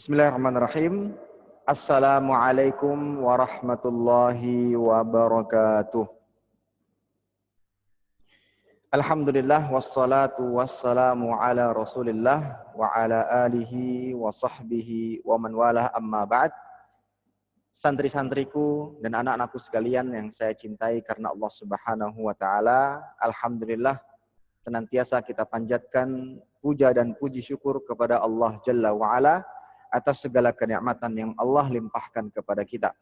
Bismillahirrahmanirrahim. Assalamualaikum warahmatullahi wabarakatuh. Alhamdulillah wassalatu wassalamu ala Rasulillah wa ala alihi wa sahbihi wa man walah, amma ba'd. Santri-santriku dan anak-anakku sekalian yang saya cintai karena Allah Subhanahu wa taala, alhamdulillah senantiasa kita panjatkan puja dan puji syukur kepada Allah Jalla wa ala atas segala kenikmatan yang Allah limpahkan kepada kita.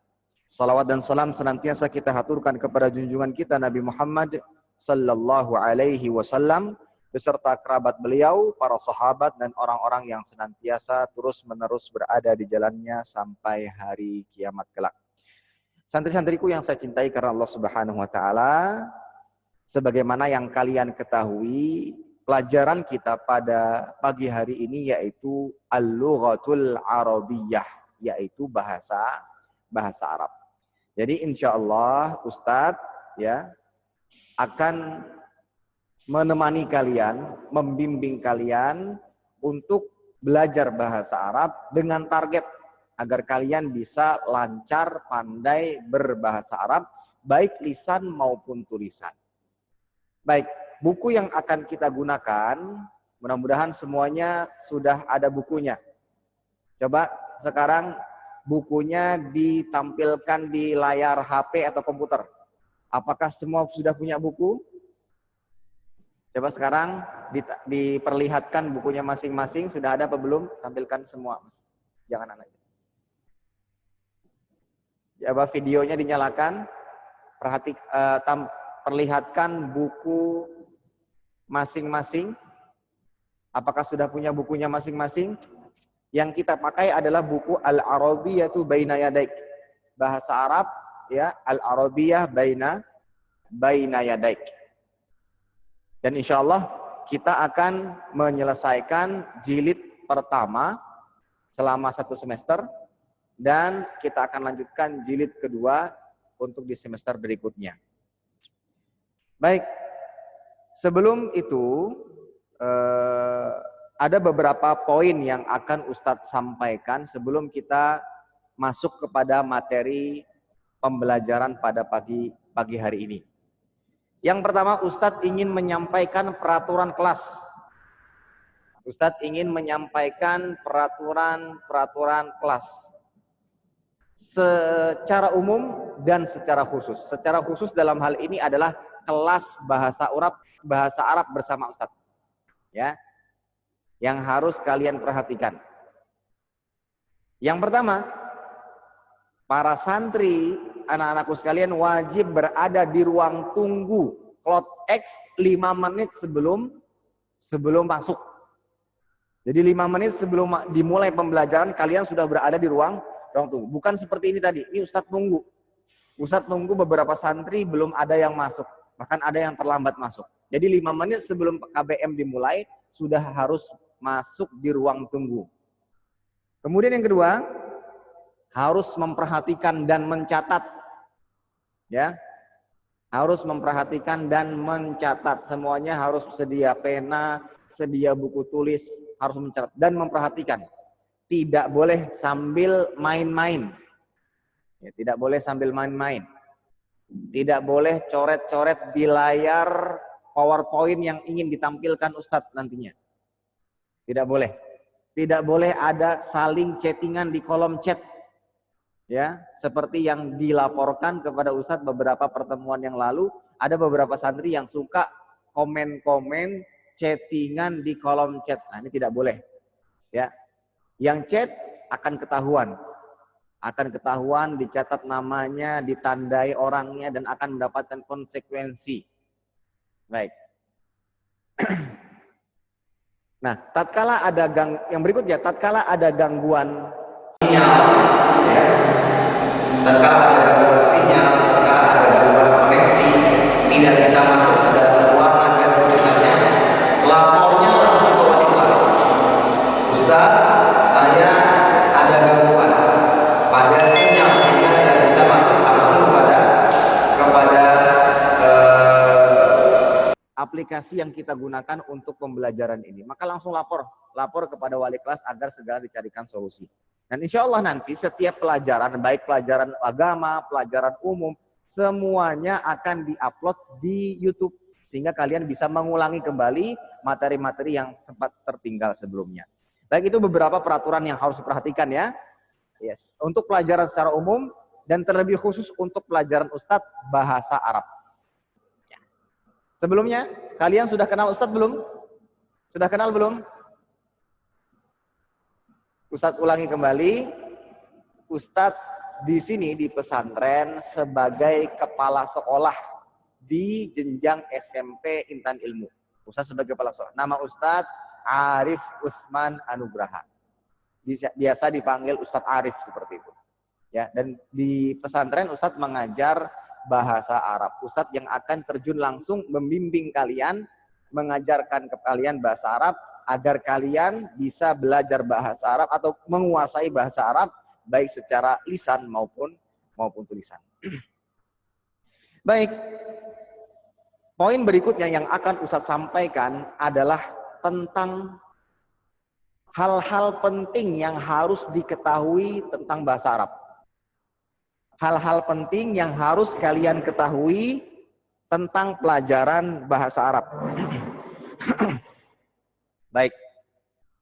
Salawat dan salam senantiasa kita haturkan kepada junjungan kita Nabi Muhammad sallallahu alaihi wasallam beserta kerabat beliau, para sahabat dan orang-orang yang senantiasa terus-menerus berada di jalannya sampai hari kiamat kelak. Santri-santriku yang saya cintai karena Allah Subhanahu wa taala, sebagaimana yang kalian ketahui, pelajaran kita pada pagi hari ini yaitu Al-Lughatul Arabiyyah, yaitu bahasa Arab. Jadi insya Allah Ustadz ya akan menemani kalian, membimbing kalian untuk belajar bahasa Arab dengan target agar kalian bisa lancar, pandai berbahasa Arab, baik lisan maupun tulisan. Baik. Buku yang akan kita gunakan, mudah-mudahan semuanya sudah ada bukunya. Coba sekarang bukunya ditampilkan di layar HP atau komputer. Apakah semua sudah punya buku? Coba sekarang diperlihatkan bukunya masing-masing. Sudah ada apa belum? Tampilkan semua. Jangan anak. Coba videonya dinyalakan. Perlihatkan buku masing-masing. Apakah sudah punya bukunya masing-masing? Yang kita pakai adalah buku Al-Arabiyyatu Baina Yadaik. Bahasa Arab ya, Al-Arabiyyah Baina Yadaik. Dan insya Allah kita akan menyelesaikan jilid pertama selama 1 semester dan kita akan lanjutkan jilid kedua untuk di semester berikutnya. Baik. Sebelum itu, ada beberapa poin yang akan Ustadz sampaikan sebelum kita masuk kepada materi pembelajaran pada pagi hari ini. Yang pertama, Ustadz ingin menyampaikan peraturan kelas. Ustadz ingin menyampaikan peraturan kelas secara umum dan secara khusus. Secara khusus dalam hal ini adalah kelas bahasa Arab bersama Ustadz. Ya. Yang harus kalian perhatikan. Yang pertama, para santri, anak-anakku sekalian wajib berada di ruang tunggu Cloud X 5 menit sebelum masuk. Jadi 5 menit sebelum dimulai pembelajaran kalian sudah berada di ruang tunggu. Bukan seperti ini tadi. Ini Ustadz nunggu. Ustadz nunggu beberapa santri belum ada yang masuk. Bahkan ada yang terlambat masuk. Jadi 5 menit sebelum KBM dimulai, sudah harus masuk di ruang tunggu. Kemudian yang kedua, harus memperhatikan dan mencatat. Ya, harus memperhatikan dan mencatat. Semuanya harus sedia pena, sedia buku tulis, harus mencatat dan memperhatikan. Tidak boleh sambil main-main. Ya, tidak boleh sambil main-main. Tidak boleh coret-coret di layar PowerPoint yang ingin ditampilkan Ustadz nantinya. Tidak boleh. Tidak boleh ada saling chattingan di kolom chat. Ya, seperti yang dilaporkan kepada Ustadz beberapa pertemuan yang lalu, ada beberapa santri yang suka komen-komen chattingan di kolom chat. Nah, ini tidak boleh. Ya. Yang chat akan ketahuan. Akan ketahuan, dicatat namanya, ditandai orangnya, dan akan mendapatkan konsekuensi. Baik. Nah, tatkala ada yang berikutnya, tatkala ada gangguan sinyal, ya. Tatkala ada gangguan sinyal, tatkala ada gangguan koneksi, tidak bisa masuk ke dalam ruangan dan seterusnya, lapornya langsung ke wali kelas. Ustaz, saya ada gangguan pada sinyal sehingga tidak bisa masuk langsung kepada aplikasi yang kita gunakan untuk pembelajaran ini. Maka langsung lapor kepada wali kelas agar segera dicarikan solusi. Dan insya Allah nanti setiap pelajaran, baik pelajaran agama, pelajaran umum, semuanya akan diupload di YouTube. Sehingga kalian bisa mengulangi kembali materi-materi yang sempat tertinggal sebelumnya. Baik, itu beberapa peraturan yang harus diperhatikan ya. Yes. Untuk pelajaran secara umum dan terlebih khusus untuk pelajaran Ustadz bahasa Arab. Sebelumnya, kalian sudah kenal Ustadz belum? Sudah kenal belum? Ustadz ulangi kembali. Ustadz di sini di pesantren sebagai kepala sekolah di jenjang SMP Intan Ilmu. Ustadz sebagai kepala sekolah. Nama Ustadz Arif Usman Anugraha. Biasa dipanggil Ustadz Arif seperti itu. Ya, dan di pesantren Ustadz mengajar bahasa Arab. Ustadz yang akan terjun langsung membimbing kalian, mengajarkan ke kalian bahasa Arab agar kalian bisa belajar bahasa Arab atau menguasai bahasa Arab baik secara lisan maupun tulisan. Baik. Poin berikutnya yang akan Ustadz sampaikan adalah tentang hal-hal penting yang harus diketahui tentang bahasa Arab. Hal-hal penting yang harus kalian ketahui tentang pelajaran bahasa Arab. Baik.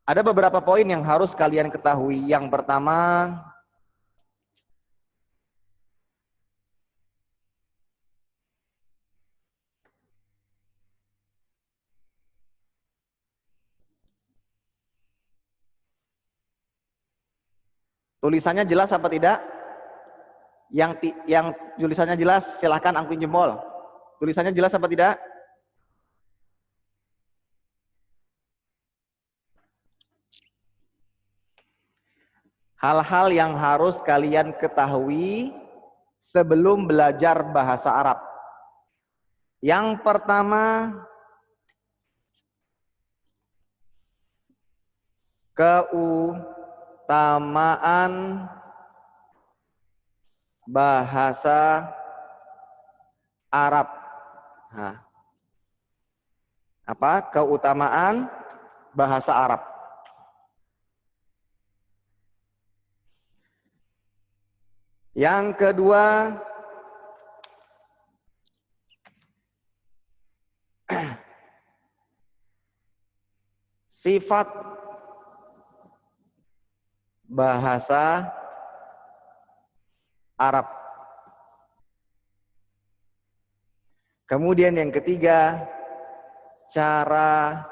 Ada beberapa poin yang harus kalian ketahui. Yang pertama, tulisannya jelas apa tidak? Yang tulisannya jelas silahkan angkutin jempol. Tulisannya jelas apa tidak? Hal-hal yang harus kalian ketahui sebelum belajar bahasa Arab. Yang pertama, keutamaan bahasa Arab. Nah, apa? Keutamaan bahasa Arab. Yang kedua, sifat bahasa Arab. Kemudian yang ketiga, cara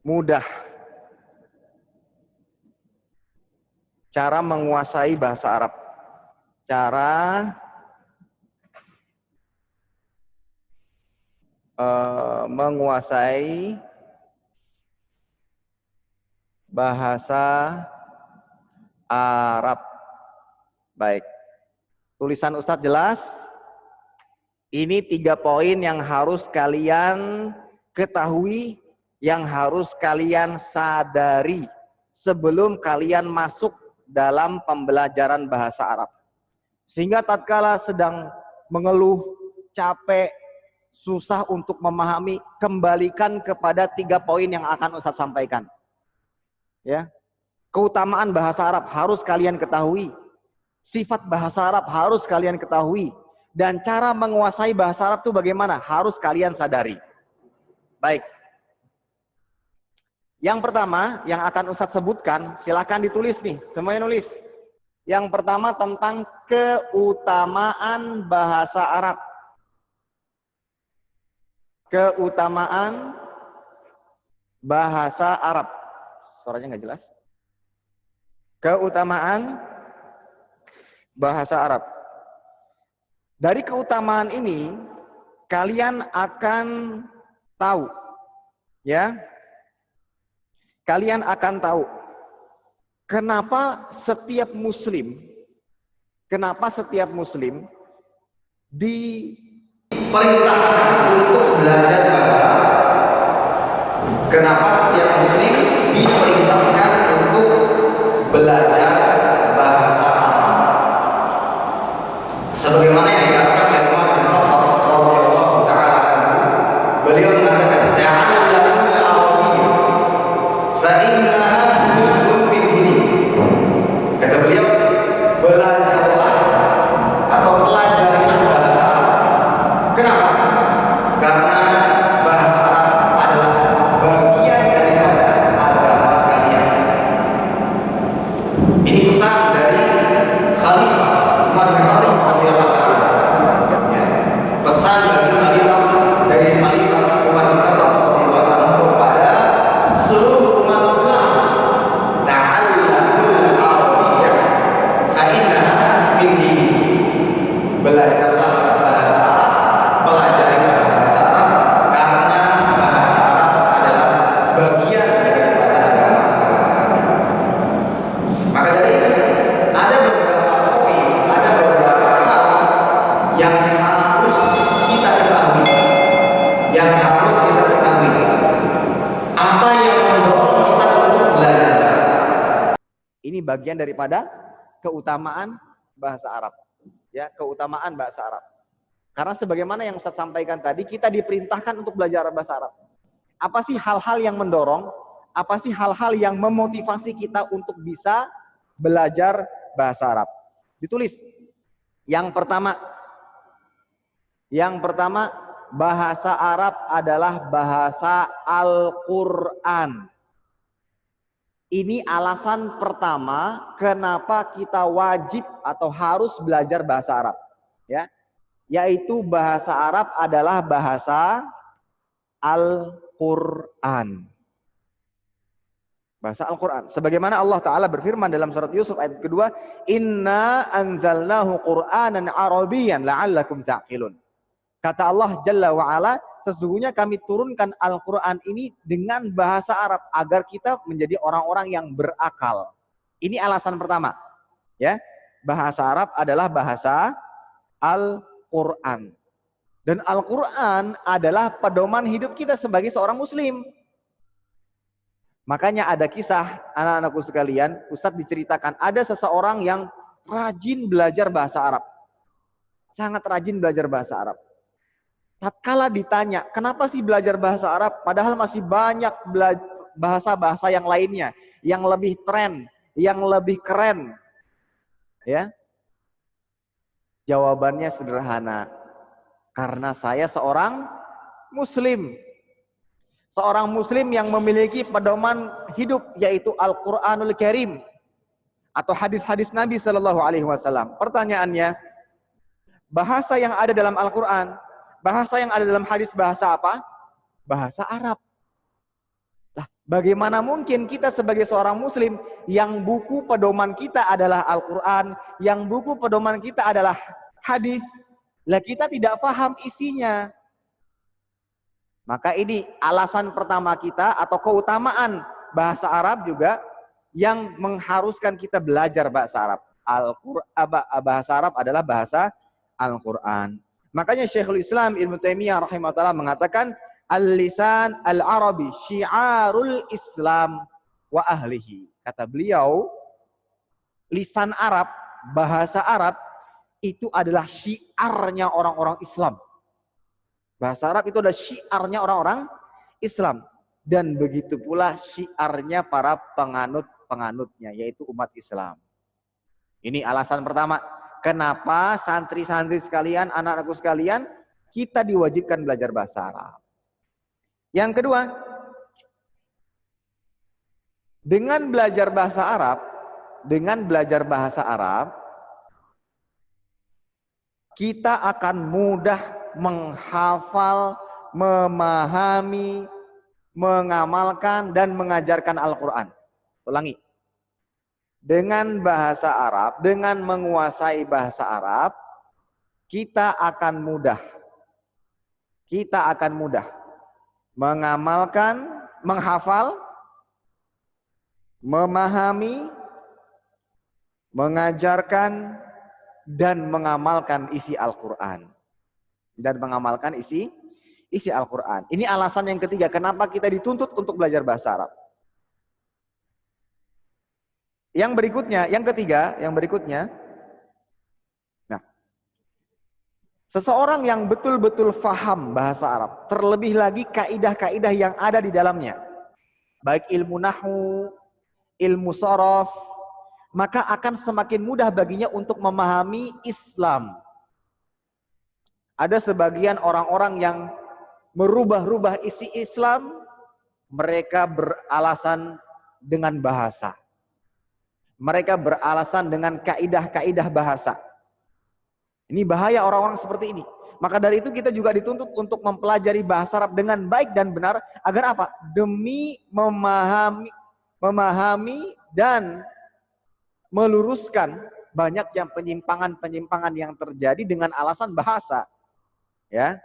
mudah, cara menguasai bahasa Arab. Cara menguasai bahasa Arab. Baik. Tulisan Ustadz jelas? Ini 3 poin yang harus kalian ketahui, yang harus kalian sadari sebelum kalian masuk dalam pembelajaran bahasa Arab. Sehingga tatkala sedang mengeluh, capek, susah untuk memahami, kembalikan kepada 3 poin yang akan Ustadz sampaikan. Ya. Keutamaan bahasa Arab harus kalian ketahui. Sifat bahasa Arab harus kalian ketahui. Dan cara menguasai bahasa Arab itu bagaimana? Harus kalian sadari. Baik. Yang pertama yang akan Ustadz sebutkan, silakan ditulis nih. Semuanya nulis. Yang pertama tentang keutamaan bahasa Arab. Keutamaan bahasa Arab. Suaranya nggak jelas. Keutamaan bahasa Arab. Dari keutamaan ini kalian akan tahu, ya. Kalian akan tahu kenapa setiap muslim diperintahkan untuk belajar bahasa Arab. Kenapa setiap muslim diperintahkan untuk belajar bahasa Arab? Sebagaimana yang dikatakan oleh Umar bin Khattab radhiyallahu taala anhu, beliau mengatakan ta'allamul arabiyyah fa Ini bagian daripada keutamaan bahasa Arab. Ya, keutamaan bahasa Arab. Karena sebagaimana yang Ustaz sampaikan tadi, kita diperintahkan untuk belajar bahasa Arab. Apa sih hal-hal yang mendorong? Apa sih hal-hal yang memotivasi kita untuk bisa belajar bahasa Arab? Ditulis. Yang pertama, bahasa Arab adalah bahasa Al-Quran. Ini alasan pertama kenapa kita wajib atau harus belajar bahasa Arab. Ya, yaitu bahasa Arab adalah bahasa Al-Quran. Bahasa Al-Quran. Sebagaimana Allah Ta'ala berfirman dalam surat Yusuf ayat kedua, Inna anzalnahu Qur'anan Arabiyan la'allakum ta'qilun. Kata Allah Jalla wa'ala, sesungguhnya kami turunkan Al-Quran ini dengan bahasa Arab agar kita menjadi orang-orang yang berakal. Ini alasan pertama. Ya, bahasa Arab adalah bahasa Al-Quran. Dan Al-Quran adalah pedoman hidup kita sebagai seorang muslim. Makanya ada kisah, anak-anakku sekalian, Ustadz diceritakan, ada seseorang yang rajin belajar bahasa Arab. Sangat rajin belajar bahasa Arab. Tatkala ditanya, kenapa sih belajar bahasa Arab? Padahal masih banyak bahasa-bahasa yang lainnya, yang lebih tren, yang lebih keren. Ya, jawabannya sederhana. Karena saya seorang muslim. Seorang muslim yang memiliki pedoman hidup, yaitu Al-Quranul Karim. Atau hadis-hadis Nabi SAW. Pertanyaannya, bahasa yang ada dalam Al-Quran, bahasa yang ada dalam hadis bahasa apa? Bahasa Arab. Nah, bagaimana mungkin kita sebagai seorang muslim yang buku pedoman kita adalah Al-Quran, yang buku pedoman kita adalah hadis, lah kita tidak paham isinya. Maka ini alasan pertama kita atau keutamaan bahasa Arab juga yang mengharuskan kita belajar bahasa Arab. Bahasa Arab adalah bahasa Al-Quran. Makanya Syekhul Islam Ibnu Taimiyah rahimahullah mengatakan al-lisan al-arabi syiarul Islam wa ahlihi. Kata beliau, lisan Arab, bahasa Arab itu adalah syiarnya orang-orang Islam. Bahasa Arab itu adalah syiarnya orang-orang Islam. Dan begitu pula syiarnya para penganut-penganutnya, yaitu umat Islam. Ini alasan pertama. Kenapa santri-santri sekalian, anak-anakku sekalian, kita diwajibkan belajar bahasa Arab. Yang kedua, dengan belajar bahasa Arab, kita akan mudah menghafal, memahami, mengamalkan, dan mengajarkan Al-Quran. Ulangi. Dengan bahasa Arab, dengan menguasai bahasa Arab, kita akan mudah mengamalkan, menghafal, memahami, mengajarkan, dan mengamalkan isi Al-Quran. Al-Quran. Ini alasan yang ketiga, kenapa kita dituntut untuk belajar bahasa Arab. Yang berikutnya, nah, seseorang yang betul-betul faham bahasa Arab, terlebih lagi kaidah-kaidah yang ada di dalamnya, baik ilmu nahwu, ilmu sorof, maka akan semakin mudah baginya untuk memahami Islam. Ada sebagian orang-orang yang merubah-rubah isi Islam, mereka beralasan dengan bahasa. Mereka beralasan dengan kaidah-kaidah bahasa. Ini bahaya orang-orang seperti ini. Maka dari itu kita juga dituntut untuk mempelajari bahasa Arab dengan baik dan benar. Agar apa? Demi memahami dan meluruskan banyak yang penyimpangan-penyimpangan yang terjadi dengan alasan bahasa. Ya,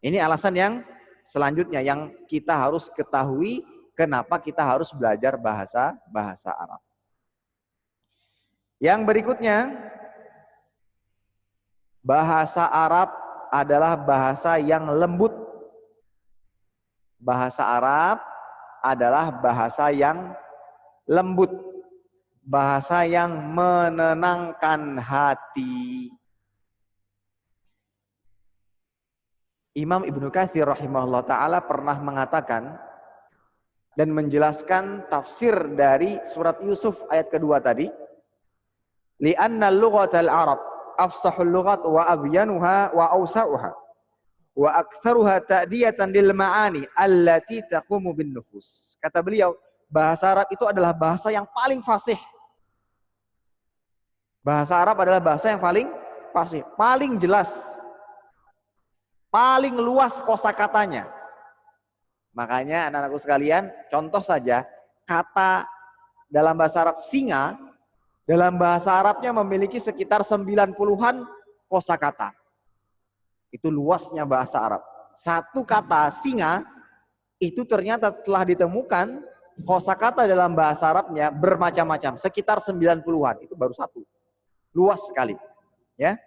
ini alasan yang selanjutnya yang kita harus ketahui kenapa kita harus belajar bahasa Arab. Yang berikutnya, bahasa Arab adalah bahasa yang lembut. Bahasa Arab adalah bahasa yang lembut. bahasa yang menenangkan hati. Imam Ibnu Katsir rahimahullah ta'ala pernah mengatakan dan menjelaskan tafsir dari surat Yusuf ayat kedua tadi. Li'anna lughatal Arab afsahul lughat wa abyanuha wa awsa'uha wa aktsaruha ta'diyatan lil ma'ani allati taqumu bin nufus. Kata beliau, bahasa Arab itu adalah bahasa yang paling fasih. Bahasa Arab adalah bahasa yang paling fasih, paling jelas, paling luas kosakatanya. Makanya anak-anakku sekalian, contoh saja kata dalam bahasa Arab singa, dalam bahasa Arabnya memiliki sekitar 90-an kosakata. Itu luasnya bahasa Arab. Satu kata singa itu ternyata telah ditemukan kosakata dalam bahasa Arabnya bermacam-macam, sekitar 90-an. Itu baru satu. Luas sekali, ya.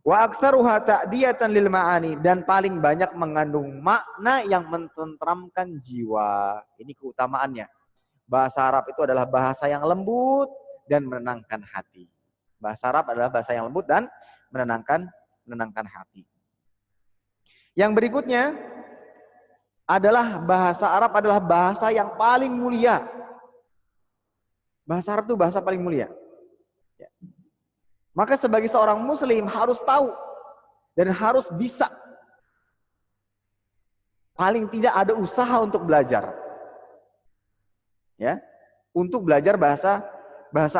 Wa aktsaruha ta'diyatan lil ma'ani, dan paling banyak mengandung makna yang mententramkan jiwa. Ini keutamaannya. Bahasa Arab itu adalah bahasa yang lembut dan menenangkan hati. Bahasa Arab adalah bahasa yang lembut dan menenangkan hati. Yang berikutnya adalah bahasa Arab adalah bahasa yang paling mulia. Bahasa Arab itu bahasa paling mulia. Ya. Maka sebagai seorang muslim harus tahu dan harus bisa. Paling tidak ada usaha untuk belajar. Ya, untuk belajar bahasa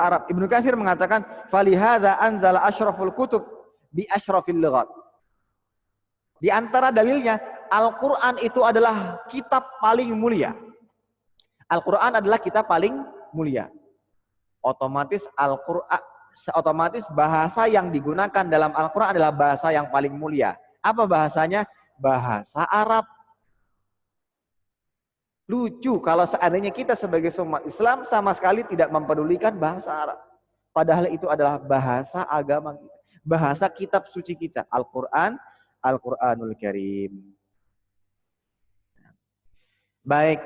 Arab. Ibnu Katsir mengatakan, "Falihadza anzala asyraful kutub bi asyrafil lughat." Di antara dalilnya, Al-Qur'an itu adalah kitab paling mulia. Al-Qur'an adalah kitab paling mulia. Otomatis bahasa yang digunakan dalam Al-Quran adalah bahasa yang paling mulia. Apa bahasanya? Bahasa Arab. Lucu kalau seandainya kita sebagai umat Islam sama sekali tidak mempedulikan bahasa Arab. Padahal itu adalah bahasa agama kita. Bahasa kitab suci kita. Al-Quran, Al-Quranul Karim. Baik.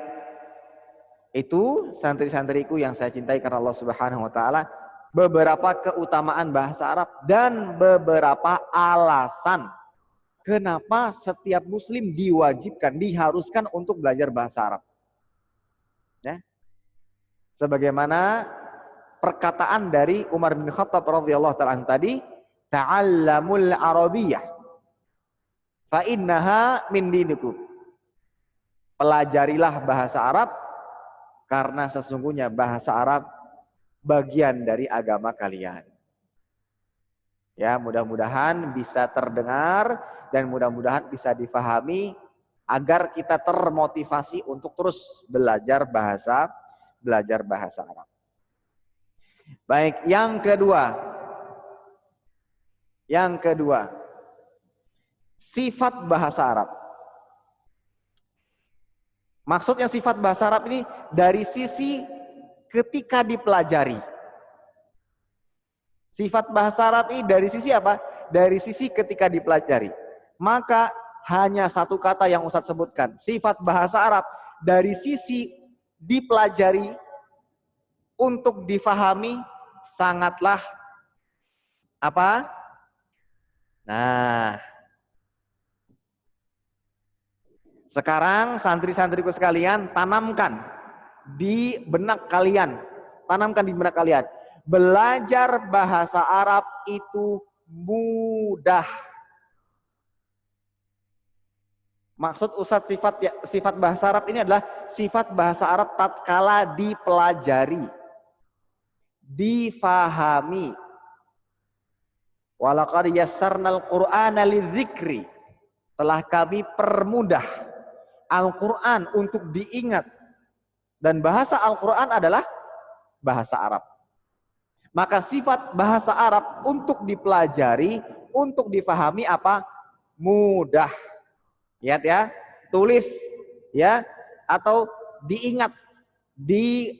Itu santri-santriku yang saya cintai karena Allah Subhanahu wa taala. Beberapa keutamaan bahasa Arab dan beberapa alasan kenapa setiap muslim diwajibkan, diharuskan untuk belajar bahasa Arab. Ya. Sebagaimana perkataan dari Umar bin Khattab radhiyallahu ta'ala tadi, ta'allamul arabiyyah fa innaha min dinikum. Pelajarilah bahasa Arab karena sesungguhnya bahasa Arab bagian dari agama kalian. Ya, mudah-mudahan bisa terdengar dan mudah-mudahan bisa difahami agar kita termotivasi untuk terus belajar bahasa Arab. Baik, yang kedua, sifat bahasa Arab. Maksudnya sifat bahasa Arab ini dari sisi ketika dipelajari. Sifat bahasa Arab ini dari sisi apa? Dari sisi ketika dipelajari. Maka hanya satu kata yang Ustadz sebutkan. Sifat bahasa Arab dari sisi dipelajari untuk difahami sangatlah apa? Nah, sekarang santri-santriku sekalian, tanamkan di benak kalian. Belajar bahasa Arab itu mudah. Maksud Ustadz sifat bahasa Arab ini adalah sifat bahasa Arab tatkala dipelajari, difahami. Walaqad yassarnal Qur'ana lidzikri. Telah kami permudah Al-Quran untuk diingat. Dan bahasa Al-Quran adalah bahasa Arab. Maka sifat bahasa Arab untuk dipelajari, untuk difahami apa? Mudah. Lihat ya, tulis ya, atau diingat di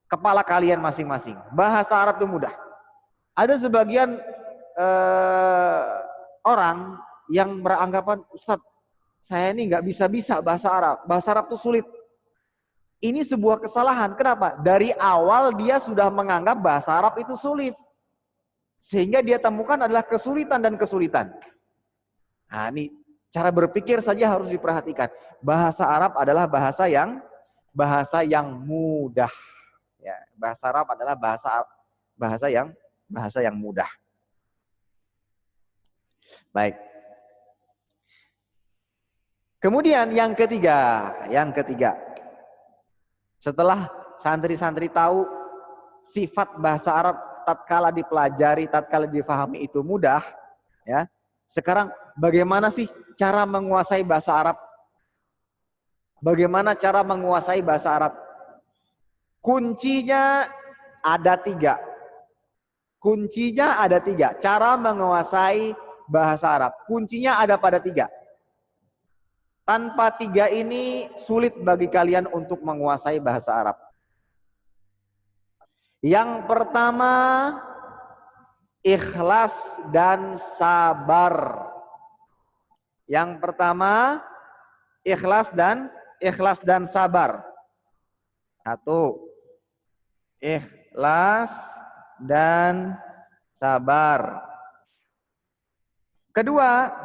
kepala kalian masing-masing. Bahasa Arab itu mudah. Ada sebagian orang yang beranggapan, Ustadz, saya ini nggak bisa bahasa Arab. Bahasa Arab itu sulit. Ini sebuah kesalahan. Kenapa? Dari awal dia sudah menganggap bahasa Arab itu sulit. Sehingga dia temukan adalah kesulitan dan kesulitan. Nah, ini cara berpikir saja harus diperhatikan. Bahasa Arab adalah bahasa yang mudah. Ya, bahasa Arab adalah bahasa yang mudah. Baik. Kemudian yang ketiga. Setelah santri-santri tahu sifat bahasa Arab tatkala dipelajari, tatkala difahami itu mudah, ya. Sekarang bagaimana sih cara menguasai bahasa Arab? Bagaimana cara menguasai bahasa Arab? Kuncinya ada 3. Kuncinya ada 3. Cara menguasai bahasa Arab. Kuncinya ada pada 3. Tanpa 3 ini sulit bagi kalian untuk menguasai bahasa Arab. Yang pertama, ikhlas dan sabar. Yang pertama, ikhlas dan sabar. 1. Ikhlas dan sabar. Kedua,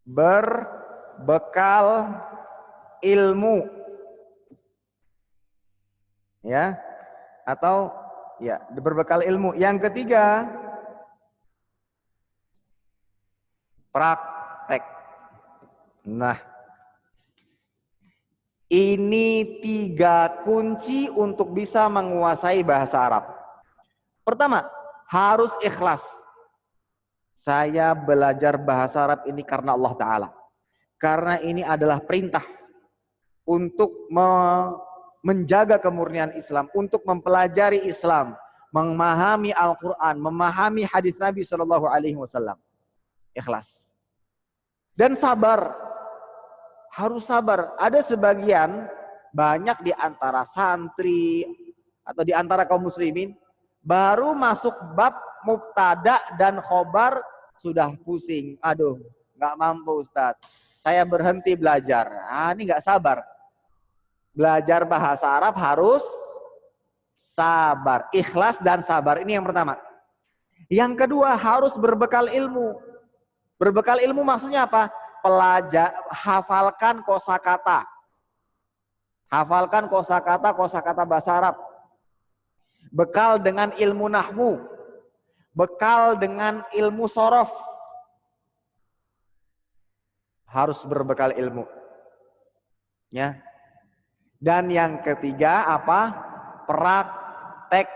berbekal ilmu, ya, atau ya berbekal ilmu. Yang ketiga, praktek. Nah, ini 3 kunci untuk bisa menguasai bahasa Arab. Pertama, harus ikhlas. Saya belajar bahasa Arab ini karena Allah Ta'ala. Karena ini adalah perintah untuk menjaga kemurnian Islam, untuk mempelajari Islam, memahami Al-Quran, memahami hadis Nabi SAW. Ikhlas. Dan sabar. Harus sabar. Ada sebagian, banyak di antara santri atau di antara kaum muslimin, baru masuk bab mubtada dan khobar sudah pusing. Aduh, nggak mampu Ustadz. Saya berhenti belajar. Ini nggak sabar. Belajar bahasa Arab harus sabar. Ikhlas dan sabar. Ini yang pertama. Yang kedua, harus berbekal ilmu. Berbekal ilmu maksudnya apa? Hafalkan kosakata. Hafalkan kosakata bahasa Arab. Bekal dengan ilmu nahwu. Bekal dengan ilmu sorof. Harus berbekal ilmu. Ya. Dan yang ketiga apa? Praktek.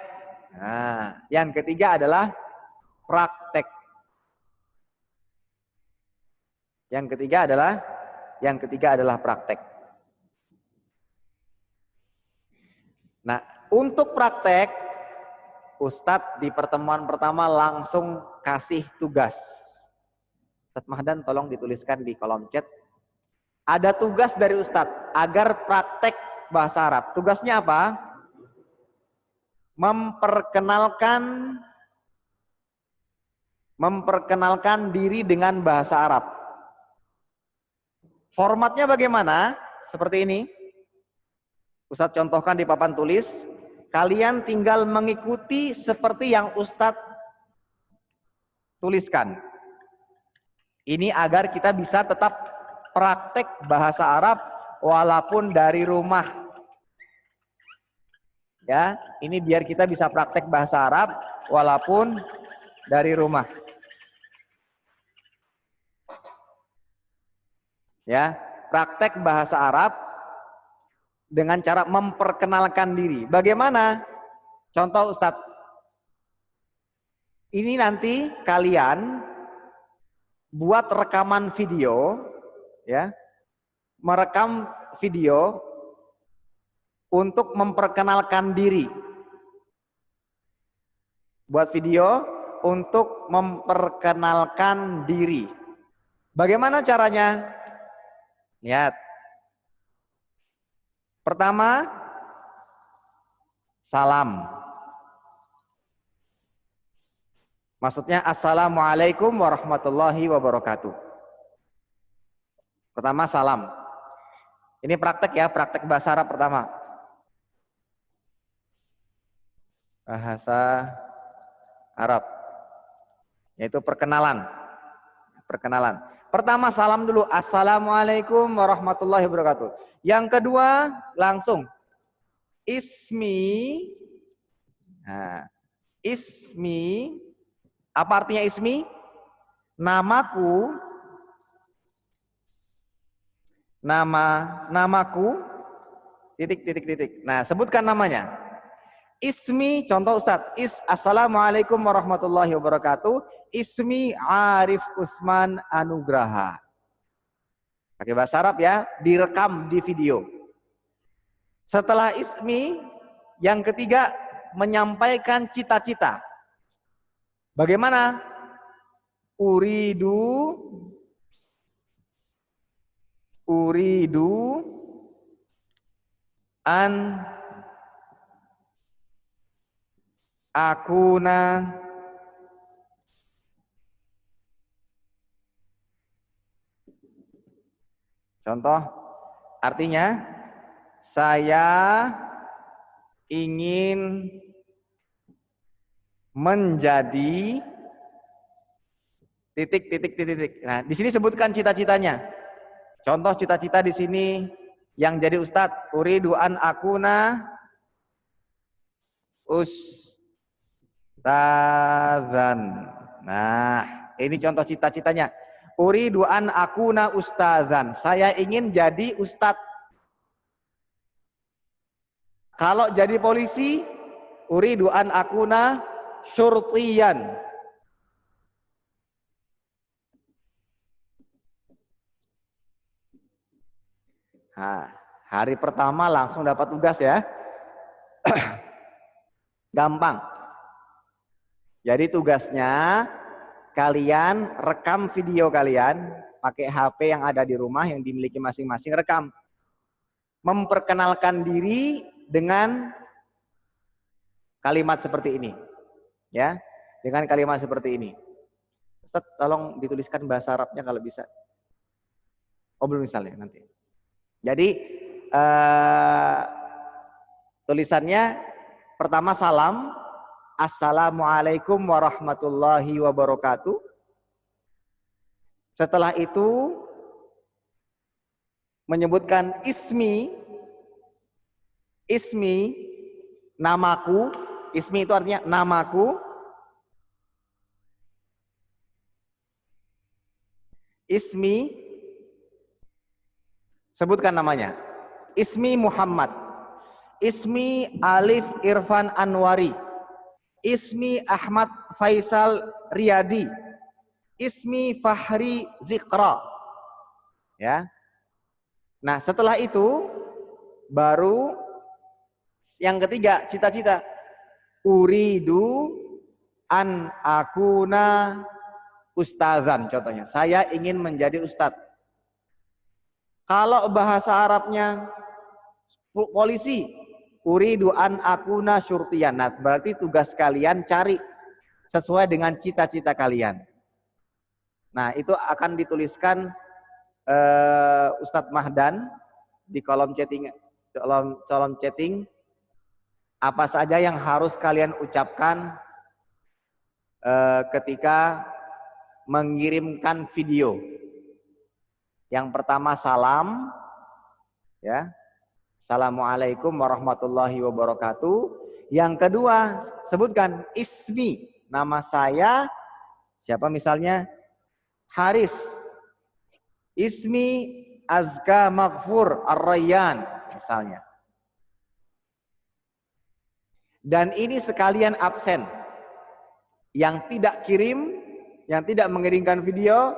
Nah, yang ketiga adalah praktek. Yang ketiga adalah praktek. Nah, untuk praktek, Ustadz di pertemuan pertama langsung kasih tugas. Ustadz Mahdan tolong dituliskan di kolom chat. Ada tugas dari Ustadz agar praktek bahasa Arab. Tugasnya apa? Memperkenalkan diri dengan bahasa Arab. Formatnya bagaimana? Seperti ini. Ustadz contohkan di papan tulis. Kalian tinggal mengikuti seperti yang Ustadz tuliskan. Ini agar kita bisa tetap praktek bahasa Arab walaupun dari rumah. Ya, ini biar kita bisa praktek bahasa Arab walaupun dari rumah. Ya, praktek bahasa Arab dengan cara memperkenalkan diri. Bagaimana? Contoh Ustadz. Ini nanti kalian buat rekaman video, ya. Merekam video untuk memperkenalkan diri. Buat video untuk memperkenalkan diri. Bagaimana caranya? Lihat. Pertama, salam. Maksudnya assalamualaikum warahmatullahi wabarakatuh. Pertama salam. Ini praktek ya, praktek bahasa Arab pertama. Bahasa Arab. Yaitu perkenalan. Perkenalan. Pertama salam dulu. Assalamualaikum warahmatullahi wabarakatuh. Yang kedua langsung. Ismi. Nah, ismi. Apa artinya ismi? Namaku. Namaku. Titik. Nah, sebutkan namanya. Ismi, contoh Ustadz. Assalamualaikum warahmatullahi wabarakatuh. Ismi Arif Usman Anugraha. Pakai bahasa Arab ya, direkam di video. Setelah ismi, yang ketiga menyampaikan cita-cita. Bagaimana? Uridu an akuna contoh artinya saya ingin menjadi titik. Nah, di sini sebutkan cita-citanya. Contoh cita-cita di sini yang jadi ustadz, uridu an akuna ustadzan. Nah, ini contoh cita-citanya. Uridu an akuna ustadzan. Saya ingin jadi ustadz. Kalau jadi polisi, uridu an akuna syurtiyan. Nah, hari pertama langsung dapat tugas ya. Gampang. Jadi tugasnya kalian rekam video kalian pakai HP yang ada di rumah yang dimiliki masing-masing, rekam. Memperkenalkan diri dengan kalimat seperti ini. Ya, dengan kalimat seperti ini. Ustaz, tolong dituliskan bahasa Arabnya kalau bisa. Oh, belum misalnya nanti. Jadi tulisannya pertama salam, assalamualaikum warahmatullahi wabarakatuh. Setelah itu menyebutkan ismi, namaku. Ismi itu artinya namaku. Ismi, sebutkan namanya. Ismi Muhammad. Ismi Alif Irfan Anwari. Ismi Ahmad Faisal Riyadi. Ismi Fahri Zikra. Ya. Nah, setelah itu baru yang ketiga, cita-cita. Uridu an akuna ustadzan, contohnya. Saya ingin menjadi ustadz. Kalau bahasa Arabnya polisi, uridu an akuna syurtiyan. Nah, berarti tugas kalian cari sesuai dengan cita-cita kalian. Nah, itu akan dituliskan Ustadz Mahdan di kolom chatting apa saja yang harus kalian ucapkan ketika mengirimkan video. Yang pertama salam, ya, assalamualaikum warahmatullahi wabarakatuh. Yang kedua sebutkan ismi, nama saya siapa misalnya Haris. Ismi Azka Maghfur Ar-Rayyan misalnya. Dan ini sekalian absen. Yang tidak kirim, yang tidak mengirimkan video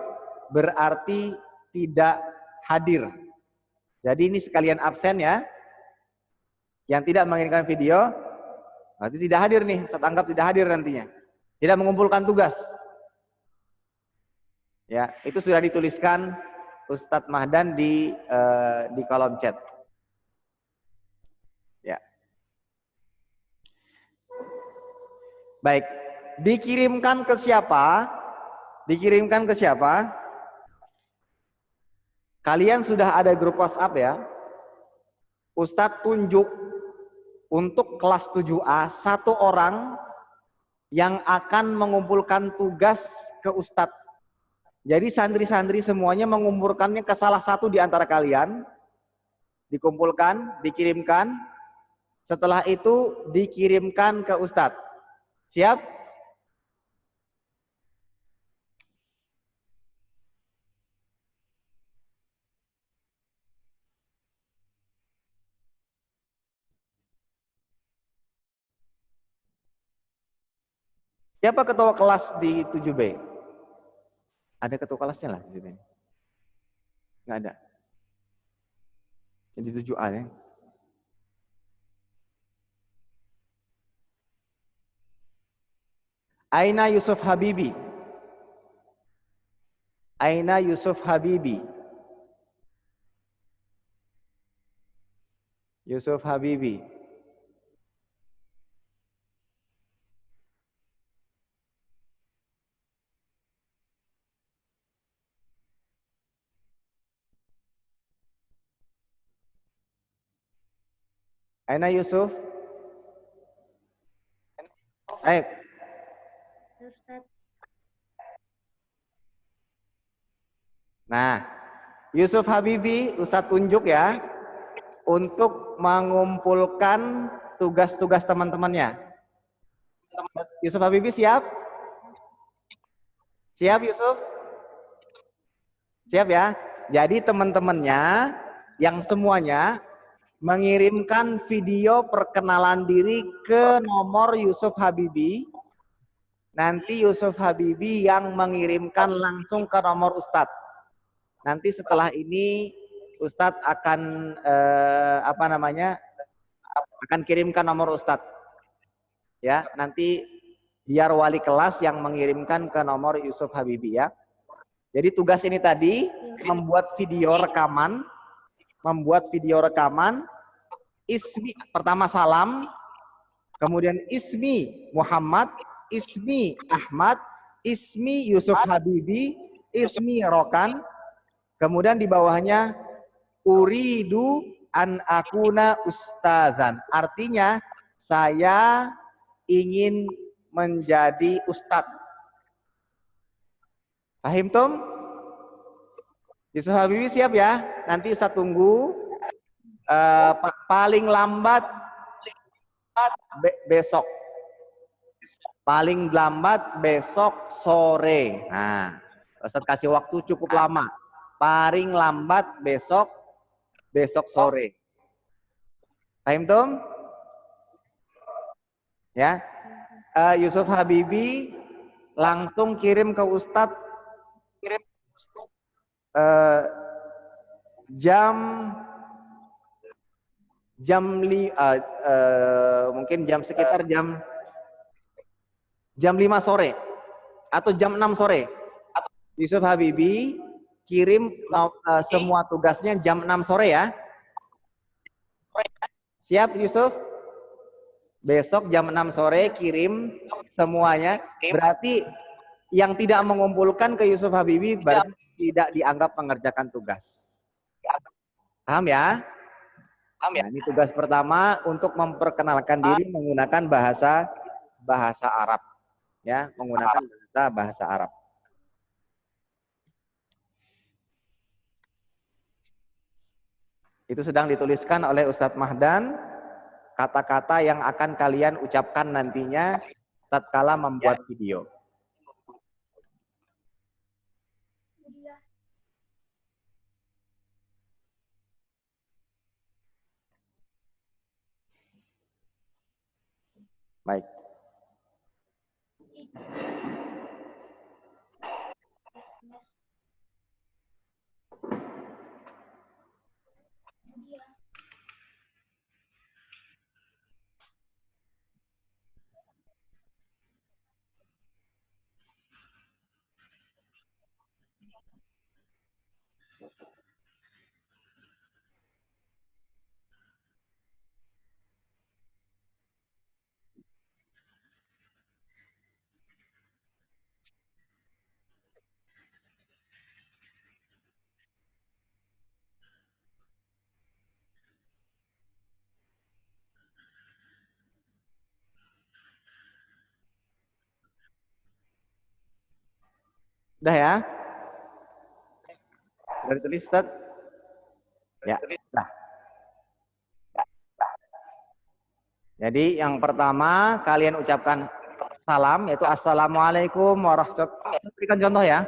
berarti tidak hadir. Jadi ini sekalian absen ya. Yang tidak mengirimkan video berarti tidak hadir nih, saya anggap tidak hadir nantinya. Tidak mengumpulkan tugas. Ya, itu sudah dituliskan Ustadz Mahdan di kolom chat. Ya. Baik, Dikirimkan ke siapa? Dikirimkan ke siapa? Kalian sudah ada grup WhatsApp ya? Ustadz tunjuk untuk kelas 7A satu orang yang akan mengumpulkan tugas ke Ustadz. Jadi santri-santri semuanya mengumpulkannya ke salah satu di antara kalian, dikumpulkan, dikirimkan. Setelah itu dikirimkan ke Ustadz. Siap? Siapa ketua kelas di 7B? Ada ketua kelasnya lah di sini. Nggak ada. Jadi 7A ya. Aina Yusuf Habibi. Aina Yusuf Habibi. Yusuf Habibi. Aina Yusuf. Ayo. Nah, Yusuf Habibi, Ustadz tunjuk ya, untuk mengumpulkan tugas-tugas teman-temannya. Yusuf Habibi siap? Siap Yusuf? Siap ya? Jadi teman-temannya yang semuanya mengirimkan video perkenalan diri ke nomor Yusuf Habibi. Nanti Yusuf Habibi yang mengirimkan langsung ke nomor Ustadz. Nanti setelah ini Ustadz akan akan kirimkan nomor Ustadz. Ya, nanti biar wali kelas yang mengirimkan ke nomor Yusuf Habibi ya. Jadi tugas ini tadi membuat video rekaman, ismi pertama salam, kemudian ismi Muhammad, ismi Ahmad, ismi Yusuf Habibi, ismi Rokan, kemudian di bawahnya uridu an akuna ustadzan. Artinya saya ingin menjadi ustadz. Paham Tom? Yusuf Habibi siap ya? Nanti Ustadz tunggu. Paling lambat besok. Paling lambat besok sore. Nah, Ustadz kasih waktu cukup lama. Paling lambat besok sore. Paham Tom? Ya. Yusuf Habibi langsung kirim ke Ustadz mungkin sekitar jam 5 sore atau jam 6 sore. Yusuf Habibi kirim semua tugasnya jam 6 sore ya. Siap Yusuf? Besok jam 6 sore kirim semuanya. Berarti yang tidak mengumpulkan ke Yusuf Habibi berarti tidak dianggap mengerjakan tugas. Paham ya? Nah, ini tugas pertama untuk memperkenalkan diri menggunakan bahasa Arab. Ya, menggunakan bahasa Arab. Itu sedang dituliskan oleh Ustadz Mahdan, kata-kata yang akan kalian ucapkan nantinya tatkala membuat video. Baik. Udah ya? Udah ditulis, Ustaz? Ya. Nah, jadi yang pertama kalian ucapkan salam, yaitu Assalamualaikum warahmatullahi wabarakatuh. Berikan contoh ya.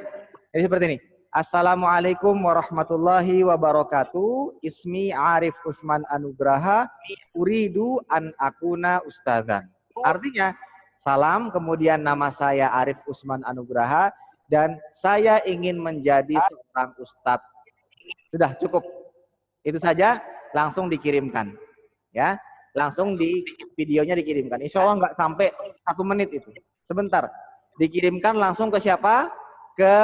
Jadi seperti ini. Assalamualaikum warahmatullahi wabarakatuh. Ismi Arif Usman Anugraha. Uridu an akuna ustadzan. Artinya, salam, kemudian nama saya Arif Usman Anugraha, dan saya ingin menjadi seorang ustadz. Sudah cukup. Itu saja, langsung dikirimkan. Ya, langsung di videonya dikirimkan. Insya Allah nggak sampai 1 menit itu. Sebentar. Dikirimkan langsung ke siapa? Ke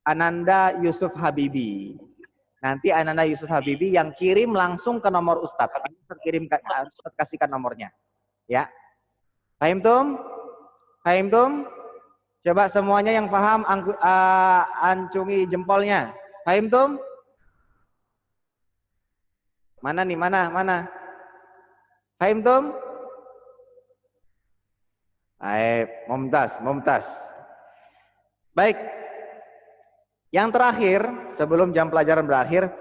Ananda Yusuf Habibi. Nanti Ananda Yusuf Habibi yang kirim langsung ke nomor Ustadz. Ustadz kirimkan, Ustadz kasihkan nomornya. Ya. Paham tum? Paham tum? Coba semuanya yang paham ancungi jempolnya. Paham tum? Mana nih? Mana? Paham tum? Baik, mumtaz. Baik. Yang terakhir, sebelum jam pelajaran berakhir,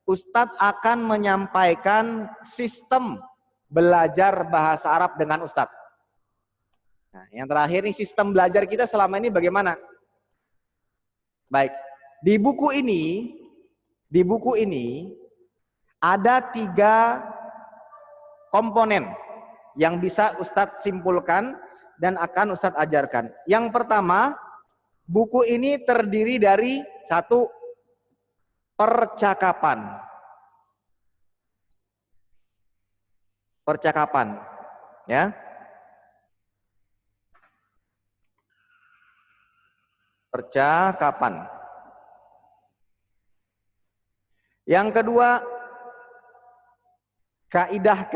Ustadz akan menyampaikan sistem belajar bahasa Arab dengan Ustadz. Nah, yang terakhir nih, sistem belajar kita selama ini bagaimana? Baik, di buku ini ada 3 komponen yang bisa Ustadz simpulkan dan akan Ustadz ajarkan. Yang pertama, buku ini terdiri dari 1, percakapan. Ya. Percakapan. Yang kedua, kaidah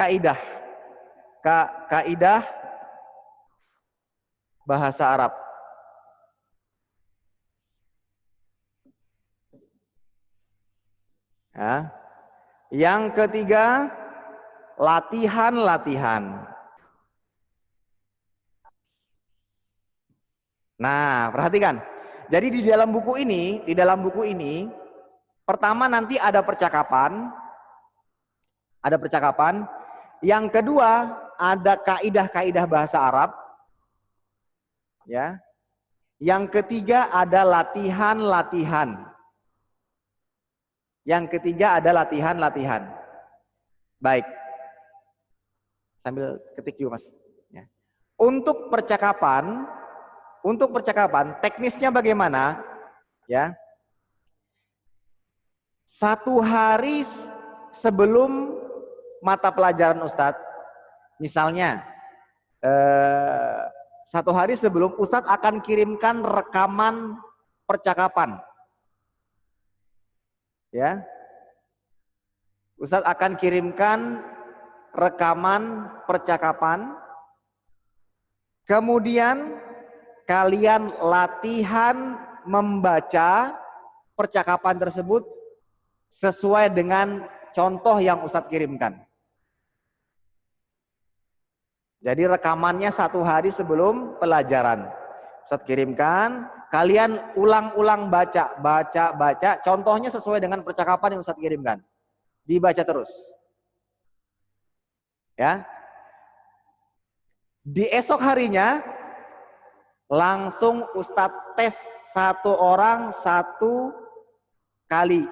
bahasa Arab. Ya. Yang ketiga, latihan. Nah, perhatikan. Jadi di dalam buku ini, pertama nanti ada percakapan. Yang kedua, ada kaidah bahasa Arab. Ya. Yang ketiga ada latihan. Baik. Sambil ketik juga, Mas. Ya. Untuk percakapan, teknisnya bagaimana? Ya. 1 hari sebelum mata pelajaran Ustadz, misalnya 1 hari sebelum, Ustadz akan kirimkan rekaman percakapan. Ya, Ustadz akan kirimkan rekaman percakapan. Kemudian kalian latihan membaca percakapan tersebut sesuai dengan contoh yang Ustadz kirimkan. Jadi rekamannya 1 hari sebelum pelajaran. Ustadz kirimkan, kalian ulang-ulang baca. Contohnya sesuai dengan percakapan yang Ustadz kirimkan. Dibaca terus. Ya. Di esok harinya, langsung Ustadz tes 1 orang 1 kali.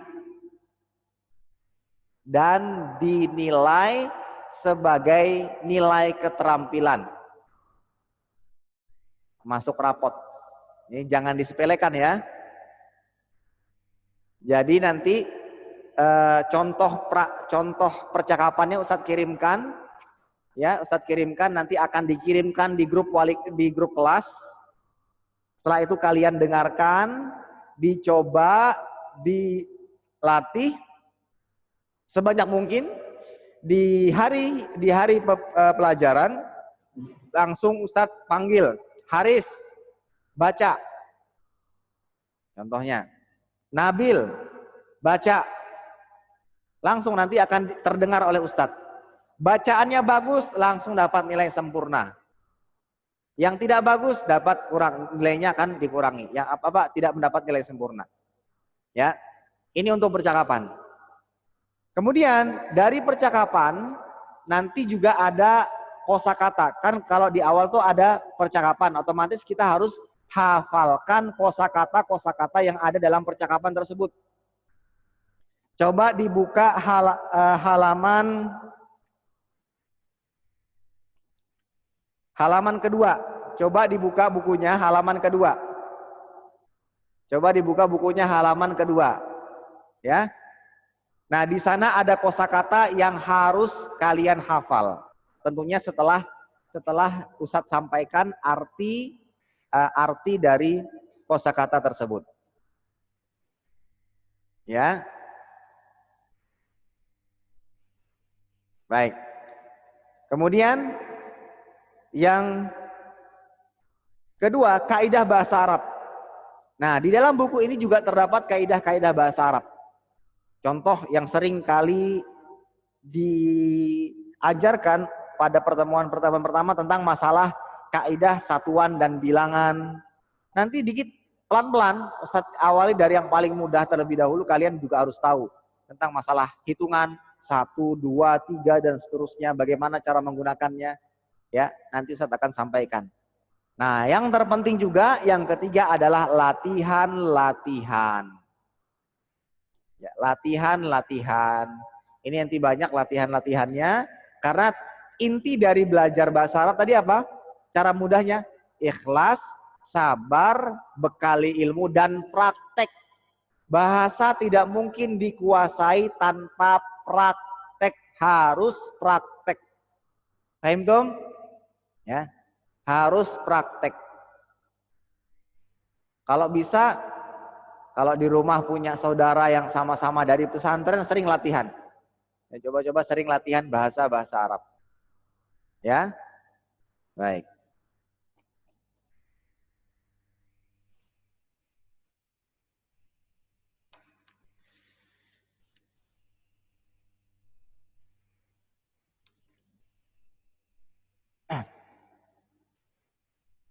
Dan dinilai sebagai nilai keterampilan. Masuk rapot. Ini jangan disepelekan ya. Jadi nanti contoh percakapannya Ustadz kirimkan, ya Ustadz kirimkan, nanti akan dikirimkan di grup kelas. Setelah itu kalian dengarkan, dicoba, dilatih sebanyak mungkin. Di hari pelajaran langsung Ustadz panggil, Haris, baca. Contohnya, Nabil, baca. Langsung nanti akan terdengar oleh Ustadz. Bacaannya bagus, langsung dapat nilai sempurna. Yang tidak bagus dapat kurang, nilainya akan dikurangi. Yang apa tidak mendapat nilai sempurna. Ya. Ini untuk percakapan. Kemudian dari percakapan nanti juga ada kosakata. Kan kalau di awal tuh ada percakapan, otomatis kita harus hafalkan kosakata yang ada dalam percakapan tersebut. Coba dibuka halaman kedua. Coba dibuka bukunya halaman kedua. Coba dibuka bukunya halaman kedua. Ya. Nah, di sana ada kosakata yang harus kalian hafal. Tentunya setelah Ustadz sampaikan arti dari kosakata tersebut. Ya. Baik. Kemudian yang kedua, kaidah bahasa Arab. Nah, di dalam buku ini juga terdapat kaidah-kaidah bahasa Arab. Contoh yang sering kali diajarkan pada pertemuan pertama tentang masalah kaidah satuan dan bilangan. Nanti dikit pelan-pelan, Ustadz awali dari yang paling mudah terlebih dahulu. Kalian juga harus tahu tentang masalah hitungan 1, 2, 3 dan seterusnya. Bagaimana cara menggunakannya? Ya, nanti Ustadz akan sampaikan. Nah, yang terpenting juga yang ketiga adalah latihan. Ya, latihan. Ini nanti banyak latihannya karena inti dari belajar bahasa Arab tadi apa? Cara mudahnya ikhlas, sabar, bekali ilmu dan praktek. Bahasa tidak mungkin dikuasai tanpa praktek, harus praktek. Paham, Tom? Ya, harus praktek. Kalau bisa, kalau di rumah punya saudara yang sama-sama dari pesantren, sering latihan. Ya, coba-coba sering latihan bahasa Arab. Ya, baik.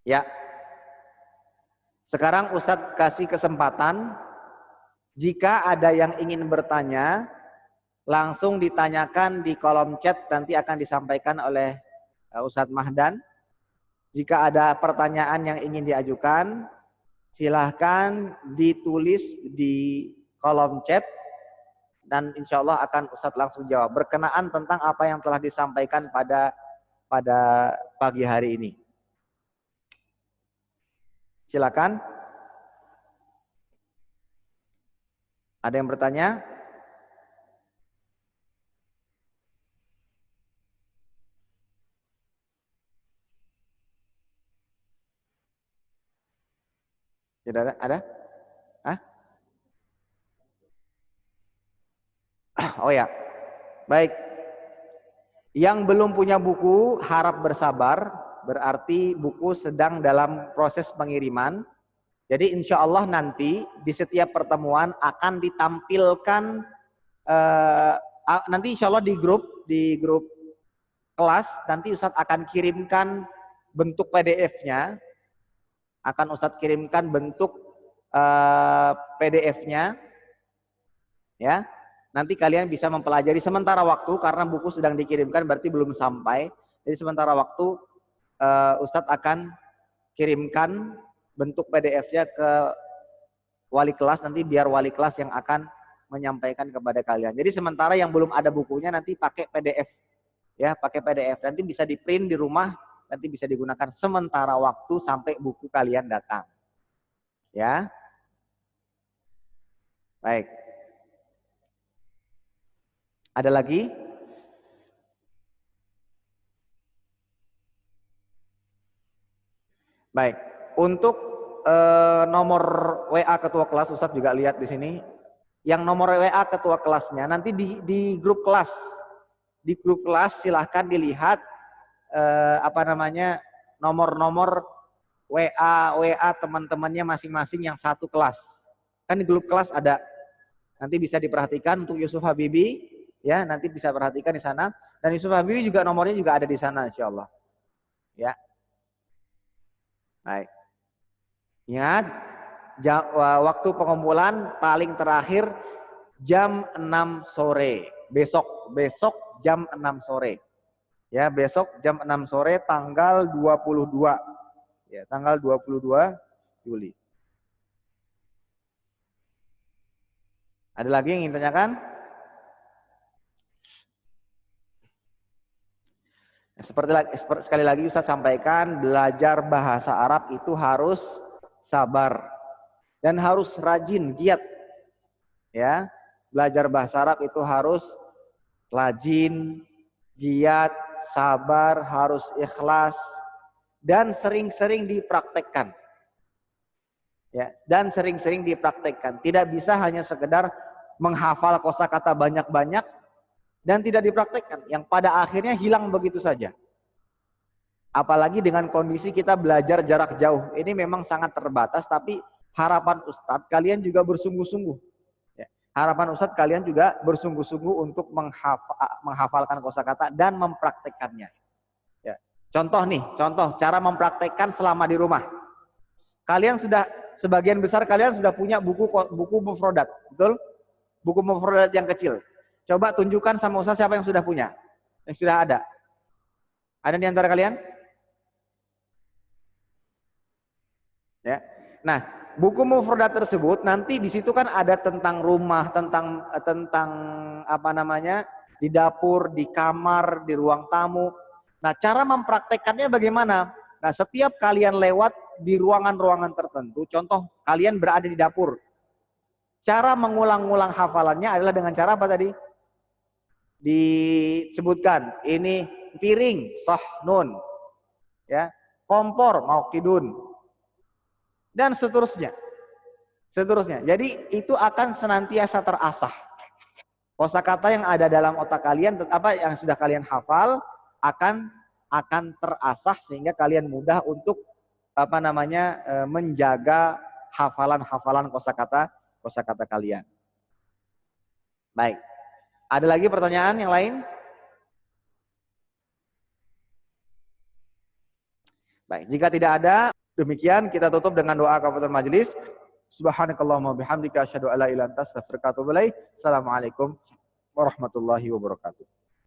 Ya. Sekarang Ustadz kasih kesempatan, jika ada yang ingin bertanya, langsung ditanyakan di kolom chat, nanti akan disampaikan oleh Ustadz Mahdan. Jika ada pertanyaan yang ingin diajukan, silahkan ditulis di kolom chat, dan insya Allah akan Ustadz langsung jawab, berkenaan tentang apa yang telah disampaikan pada pagi hari ini. Silakan. Ada yang bertanya? Tidak ada? Ada? Hah? Oh ya. Baik. Yang belum punya buku harap bersabar. Berarti buku sedang dalam proses pengiriman. Jadi insya Allah nanti di setiap pertemuan akan ditampilkan nanti insya Allah di grup kelas nanti Ustadz akan kirimkan bentuk PDF-nya, akan Ustadz kirimkan bentuk PDF-nya, ya. Nanti kalian bisa mempelajari sementara waktu karena buku sedang dikirimkan berarti belum sampai. Jadi sementara waktu Ustadz akan kirimkan bentuk PDF-nya ke wali kelas, nanti biar wali kelas yang akan menyampaikan kepada kalian. Jadi sementara yang belum ada bukunya nanti pakai PDF. Ya, pakai PDF. Nanti bisa di-print di rumah, nanti bisa digunakan sementara waktu sampai buku kalian datang. Ya. Baik. Ada lagi? Baik, untuk nomor WA ketua kelas, Ustadz juga lihat di sini. Yang nomor WA ketua kelasnya nanti di grup kelas. Di grup kelas silahkan dilihat nomor-nomor WA teman-temannya masing-masing yang satu kelas. Kan di grup kelas ada. Nanti bisa diperhatikan untuk Yusuf Habibi, ya nanti bisa perhatikan di sana. Dan Yusuf Habibi juga nomornya juga ada di sana, insya Allah. Ya. Baik. Ingat, waktu pengumpulan paling terakhir jam 6 sore. Besok jam 6 sore. Ya, besok jam 6 sore tanggal 22. Ya, tanggal 22 Juli. Ada lagi yang ingin tanyakan? Sekali lagi Ustaz sampaikan, belajar bahasa Arab itu harus sabar dan harus rajin, giat. Ya, belajar bahasa Arab itu harus rajin, giat, sabar, harus ikhlas dan sering-sering dipraktekkan. Ya, dan sering-sering dipraktekkan. Tidak bisa hanya sekedar menghafal kosakata banyak-banyak dan tidak dipraktekkan, yang pada akhirnya hilang begitu saja. Apalagi dengan kondisi kita belajar jarak jauh, ini memang sangat terbatas, tapi harapan Ustadz kalian juga bersungguh-sungguh. Ya, harapan Ustadz kalian juga bersungguh-sungguh untuk menghafalkan kosakata dan mempraktekkannya. Ya. Contoh cara mempraktekkan selama di rumah. Sebagian besar kalian sudah punya buku mufrodat, betul? Buku mufrodat yang kecil. Coba tunjukkan sama Ustaz siapa yang sudah punya, yang sudah ada. Ada di antara kalian? Ya. Nah, buku mufrodat tersebut nanti di situ kan ada tentang rumah, tentang apa namanya, di dapur, di kamar, di ruang tamu. Nah, cara mempraktekannya bagaimana? Nah, setiap kalian lewat di ruangan-ruangan tertentu, contoh kalian berada di dapur. Cara mengulang-ulang hafalannya adalah dengan cara apa tadi? Disebutkan, ini piring, sahnun, ya, kompor, maukidun, dan seterusnya. Jadi itu akan senantiasa terasah. Kosakata yang ada dalam otak kalian, yang sudah kalian hafal akan terasah sehingga kalian mudah untuk menjaga hafalan kosakata kalian. Baik. Ada lagi pertanyaan yang lain? Baik, jika tidak ada, demikian kita tutup dengan doa kafaratul majelis. Subhanakallahumma bihamdika asyhadu an la ilaha illa anta astaghfiruka wa atubu ilaik. Assalamualaikum warahmatullahi wabarakatuh.